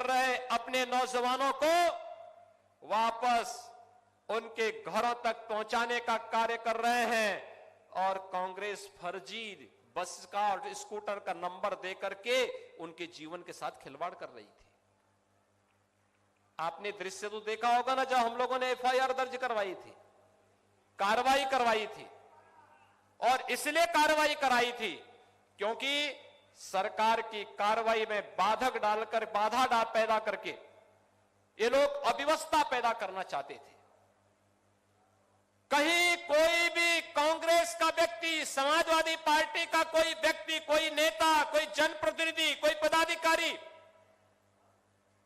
कर रहे अपने नौजवानों को वापस उनके घरों तक पहुंचाने का कार्य कर रहे हैं और कांग्रेस फर्जी बस का और स्कूटर का नंबर देकर के उनके जीवन के साथ खिलवाड़ कर रही थी। आपने दृश्य तो देखा होगा ना, जब हम लोगों ने एफआईआर दर्ज करवाई थी, कार्रवाई करवाई थी, और इसलिए कार्रवाई कराई थी क्योंकि सरकार की कार्रवाई में बाधा पैदा करके ये लोग अव्यवस्था पैदा करना चाहते थे। कहीं कोई भी कांग्रेस का व्यक्ति, समाजवादी पार्टी का कोई व्यक्ति, कोई नेता, कोई जनप्रतिनिधि, कोई पदाधिकारी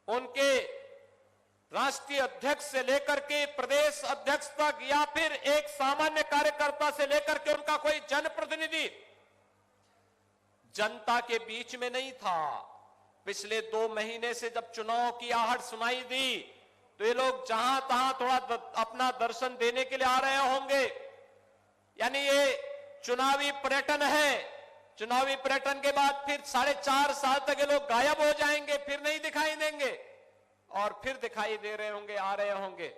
उनके राष्ट्रीय अध्यक्ष से लेकर के प्रदेश अध्यक्ष तक या फिर एक सामान्य कार्यकर्ता से लेकर के उनका कोई जनप्रतिनिधि जनता के बीच में नहीं था। पिछले 2 महीने से जब चुनाव की आहट सुनाई दी तो ये लोग जहां तहां थोड़ा अपना दर्शन देने के लिए आ रहे होंगे, यानी ये चुनावी पर्यटन है। चुनावी पर्यटन के बाद फिर 4.5 साल तक ये लोग गायब हो जाएंगे, फिर नहीं दिखाई देंगे और फिर दिखाई दे रहे होंगे, आ रहे होंगे।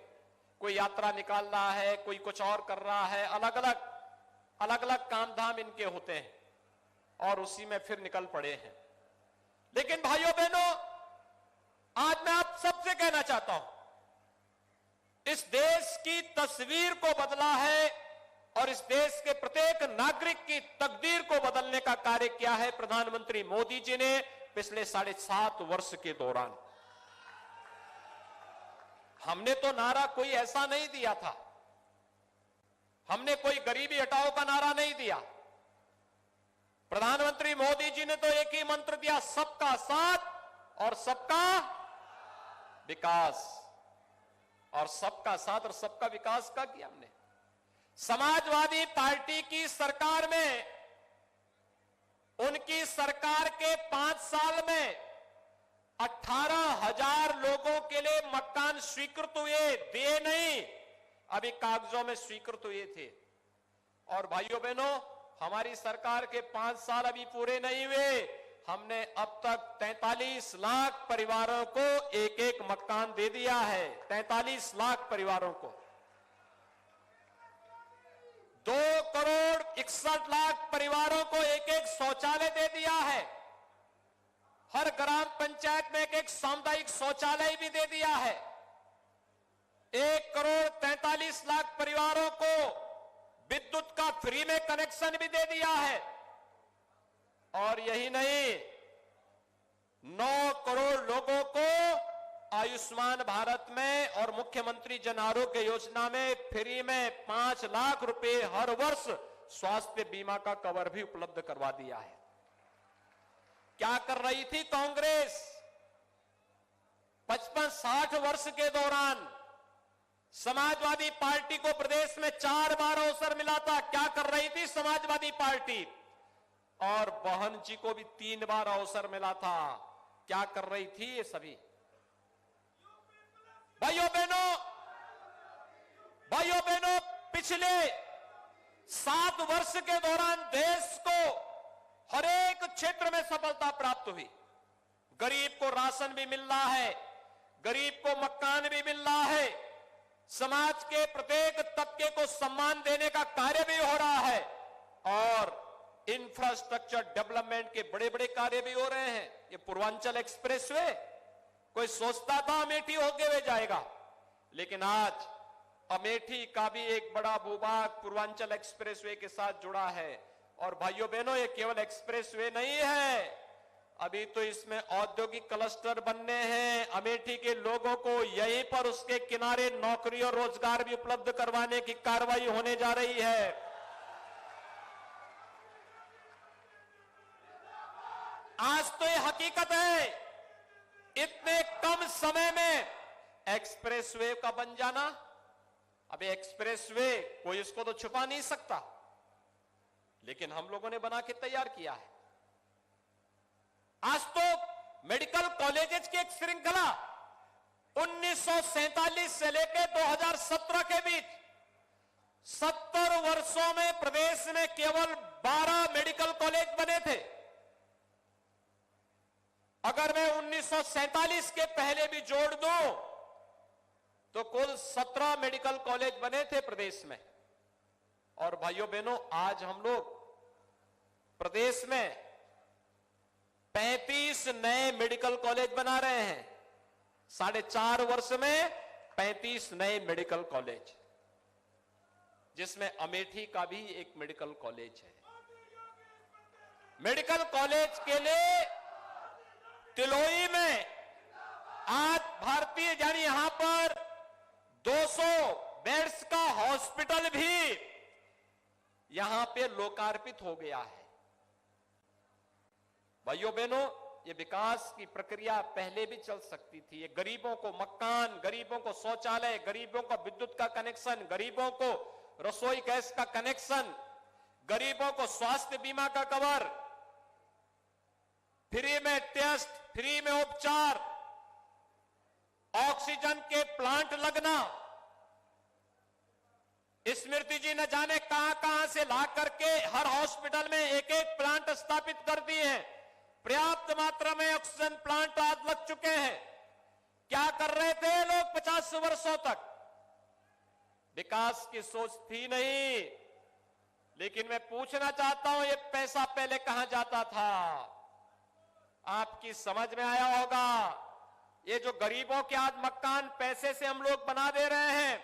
कोई यात्रा निकाल रहा है, कोई कुछ और कर रहा है, अलग अलग काम धाम इनके होते हैं और उसी में फिर निकल पड़े हैं। लेकिन भाइयों बहनों, आज मैं आप सबसे कहना चाहता हूं, इस देश की तस्वीर को बदला है और इस देश के प्रत्येक नागरिक की तकदीर को बदलने का कार्य किया है प्रधानमंत्री मोदी जी ने पिछले 7.5 वर्ष के दौरान। हमने तो नारा कोई ऐसा नहीं दिया था, हमने कोई गरीबी हटाओ का नारा नहीं दिया। प्रधानमंत्री मोदी जी ने तो एक ही मंत्र दिया, सबका साथ और सबका विकास। और सबका साथ और सबका विकास का किया हमने। समाजवादी पार्टी की सरकार में, उनकी सरकार के 5 साल में 18,000 लोगों के लिए मकान स्वीकृत हुए, दिए नहीं, अभी कागजों में स्वीकृत हुए थे। और भाइयों बहनों, हमारी सरकार के 5 साल अभी पूरे नहीं हुए, हमने अब तक 43 लाख परिवारों को एक मकान दे दिया है। 43 लाख परिवारों को 2,61,00,000 परिवारों को एक शौचालय दे दिया है। हर ग्राम पंचायत में एक सामुदायिक शौचालय भी दे दिया है। 1,43,00,000 परिवारों को विद्युत का फ्री में कनेक्शन भी दे दिया है। और यही नहीं, 9 करोड़ लोगों को आयुष्मान भारत में और मुख्यमंत्री जन आरोग्य योजना में फ्री में 5 लाख रुपए हर वर्ष स्वास्थ्य बीमा का कवर भी उपलब्ध करवा दिया है। क्या कर रही थी कांग्रेस 55-60 वर्ष के दौरान? समाजवादी पार्टी को प्रदेश में 4 बार अवसर मिला था। क्या कर रही थी समाजवादी पार्टी? और बहन जी को भी 3 बार अवसर मिला था। क्या कर रही थी ये सभी? भाइयों बहनों, पिछले 7 वर्ष के दौरान देश को हर एक क्षेत्र में सफलता प्राप्त हुई। गरीब को राशन भी मिल रहा है, गरीब को मकान भी मिल रहा है, समाज के प्रत्येक तबके को सम्मान देने का कार्य भी हो रहा है और इंफ्रास्ट्रक्चर डेवलपमेंट के बड़े बड़े कार्य भी हो रहे हैं। ये पूर्वांचल एक्सप्रेसवे, कोई सोचता था अमेठी होके वे जाएगा, लेकिन आज अमेठी का भी एक बड़ा भूभाग पूर्वांचल एक्सप्रेसवे के साथ जुड़ा है। और भाइयों बहनों, ये केवल एक्सप्रेसवे नहीं है, अभी तो इसमें औद्योगिक क्लस्टर बनने हैं। अमेठी के लोगों को यहीं पर उसके किनारे नौकरी और रोजगार भी उपलब्ध करवाने की कार्रवाई होने जा रही है। आज तो ये हकीकत है, इतने कम समय में एक्सप्रेसवे का बन जाना। अबे एक्सप्रेसवे कोई इसको तो छुपा नहीं सकता, लेकिन हम लोगों ने बना के तैयार किया है। आज तो मेडिकल कॉलेजेस की एक श्रृंखला 1947 से लेकर 2017 के बीच 70 वर्षों में प्रदेश में केवल 12 मेडिकल कॉलेज बने थे। अगर मैं 1947 के पहले भी जोड़ दूं तो कुल 17 मेडिकल कॉलेज बने थे प्रदेश में। और भाइयों बहनों, आज हम लोग प्रदेश में 35 नए मेडिकल कॉलेज बना रहे हैं। 4.5 वर्ष में 35 नए मेडिकल कॉलेज, जिसमें अमेठी का भी एक मेडिकल कॉलेज है। मेडिकल कॉलेज के लिए तिलोई में आज भारतीय यानी यहां पर 200 बेड्स का हॉस्पिटल भी यहां पे लोकार्पित हो गया है। भाइयों बहनों, ये विकास की प्रक्रिया पहले भी चल सकती थी। ये गरीबों को मकान, गरीबों को शौचालय, गरीबों को विद्युत का कनेक्शन, गरीबों को रसोई गैस का कनेक्शन, गरीबों को स्वास्थ्य बीमा का कवर, फ्री में टेस्ट, फ्री में उपचार, ऑक्सीजन के प्लांट लगना। स्मृति जी न जाने कहां कहां से ला करके हर हॉस्पिटल में एक एक प्लांट स्थापित कर दिए हैं। पर्याप्त मात्रा में ऑक्सीजन प्लांट आज लग चुके हैं। क्या कर रहे थे लोग 50 वर्षों तक? विकास की सोच थी नहीं। लेकिन मैं पूछना चाहता हूं, ये पैसा पहले कहां जाता था? आपकी समझ में आया होगा। ये जो गरीबों के आज मकान पैसे से हम लोग बना दे रहे हैं,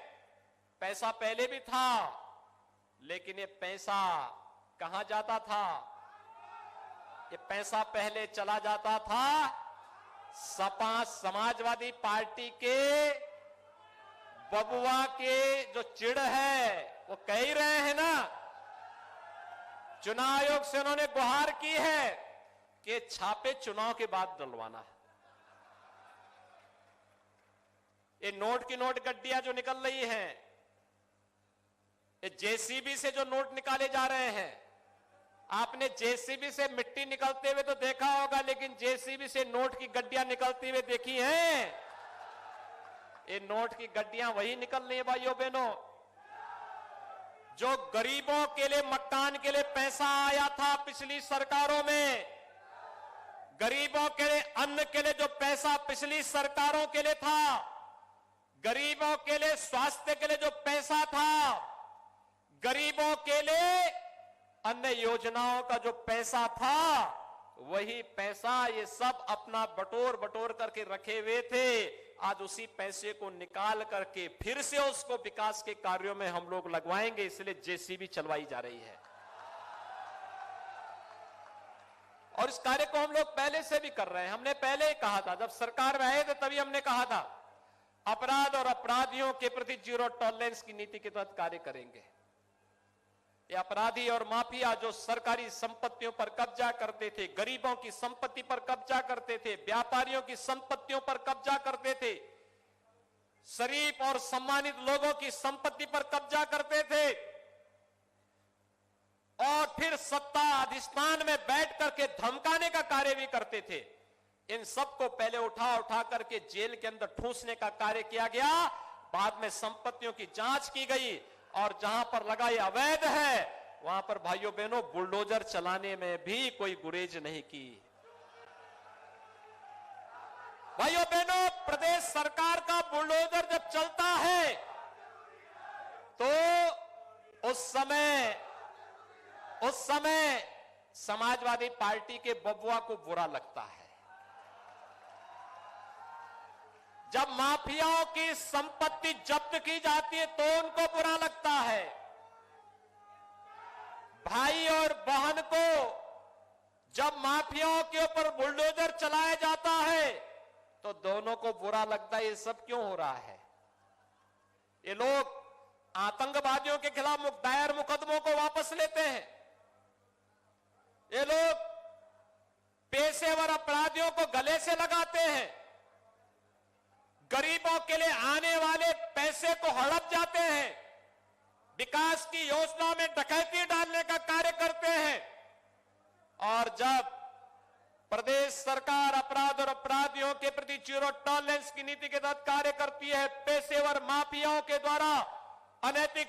पैसा पहले भी था, लेकिन ये पैसा कहां जाता था? ये पैसा पहले चला जाता था सपा समाजवादी पार्टी के बबुआ के जो चिड़ है, वो कह ही रहे हैं ना। चुनाव आयोग से उन्होंने गुहार की है कि छापे चुनाव के बाद डलवाना है। ये नोट की नोट गड्डियां जो निकल रही हैं, ये जेसीबी से जो नोट निकाले जा रहे हैं, आपने जेसीबी से मिट्टी निकलते हुए तो देखा होगा, लेकिन जेसीबी से नोट की गड्डियां निकलती हुए देखी हैं? ये नोट की गड्डियां वही निकल रही है भाइयों बहनों। जो गरीबों के लिए मकान के लिए पैसा आया था पिछली सरकारों में, गरीबों के लिए अन्न के लिए जो पैसा पिछली सरकारों के लिए था, गरीबों के लिए स्वास्थ्य के लिए जो पैसा था, गरीबों के लिए अन्य योजनाओं का जो पैसा था, वही पैसा ये सब अपना बटोर बटोर करके रखे हुए थे। आज उसी पैसे को निकाल करके फिर से उसको विकास के कार्यों में हम लोग लगवाएंगे, इसलिए जेसीबी चलवाई जा रही है। और इस कार्य को हम लोग पहले से भी कर रहे हैं। हमने पहले ही कहा था, जब सरकार में आए थे तभी हमने कहा था अपराध और अपराधियों के प्रति जीरो टॉलरेंस की नीति के तहत कार्य करेंगे। ये अपराधी और माफिया जो सरकारी संपत्तियों पर कब्जा करते थे, गरीबों की संपत्ति पर कब्जा करते थे, व्यापारियों की संपत्तियों पर कब्जा करते थे, शरीफ और सम्मानित लोगों की संपत्ति पर कब्जा करते थे, और फिर सत्ता अधिष्ठान में बैठ करके धमकाने का कार्य भी करते थे। इन सबको पहले उठा उठा करके जेल के अंदर ठूसने का कार्य किया गया। बाद में संपत्तियों की जांच की गई, और जहां पर लगा ये अवैध है, वहां पर भाइयों बहनों बुलडोजर चलाने में भी कोई गुरेज नहीं की। भाइयों बहनों, प्रदेश सरकार का बुलडोजर जब चलता है तो उस समय समाजवादी पार्टी के बबुआ को बुरा लगता है। जब माफियाओं की संपत्ति जब्त की जाती है तो उनको बुरा लगता है। भाई और बहन को जब माफियाओं के ऊपर बुलडोजर चलाया जाता है तो दोनों को बुरा लगता है। ये सब क्यों हो रहा है? ये लोग आतंकवादियों के खिलाफ दायर मुकदमों को वापस लेते हैं। ये लोग पेशेवर अपराधियों को गले से लगाते हैं। गरीबों के लिए आने वाले पैसे को हड़प जाते हैं। विकास की योजना में डकैती डालने का कार्य करते हैं। और जब प्रदेश सरकार अपराध और अपराधियों के प्रति जीरो टॉलरेंस की नीति के तहत कार्य करती है, पेशेवर माफियाओं के द्वारा अनैतिक